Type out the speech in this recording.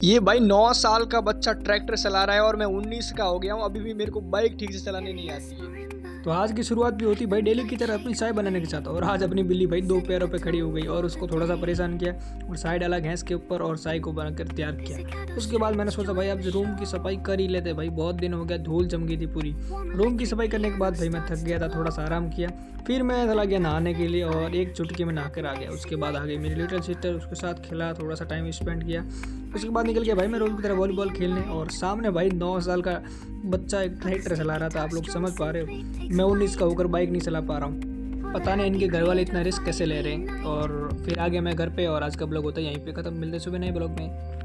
ये भाई 9 साल का बच्चा ट्रैक्टर चला रहा है और मैं 19 का हो गया हूँ। अभी भी मेरे को बाइक ठीक से चलाने नहीं आती है। तो आज की शुरुआत भी होती भाई डेली की तरह अपनी चाय बनाने के साथ। और आज अपनी बिल्ली भाई 2 पैरों पे खड़ी हो गई और उसको थोड़ा सा परेशान किया और चाय डाला गैस के ऊपर और चाय को बनाकर तैयार किया। उसके बाद मैंने सोचा भाई अब रूम की सफाई कर ही लेते भाई, बहुत दिन हो गया, धूल जम गई थी पूरी। रूम की सफाई करने के बाद भाई मैं थक गया था, थोड़ा सा आराम किया। फिर मैं चला गया नहाने के लिए और एक चुटकी में नहाकर आ गया। उसके बाद आ गई मेरी लिटिल सिस्टर, उसके साथ खेला, थोड़ा सा टाइम स्पेंड किया। उसके बाद निकल गया भाई मैं रोज की तरह वॉलीबॉल खेलने। और सामने भाई 9 साल का बच्चा एक ट्रैक्टर चला रहा था, आप लोग समझ पा रहे हो। मैं 19 का होकर बाइक नहीं चला पा रहा हूँ। पता नहीं इनके घर वाले इतना रिस्क कैसे ले रहे हैं। और फिर आ गया मैं घर पे और आज का ब्लॉग होता है यहीं पे ख़त्म। मिलते सुबह नए ब्लॉग में।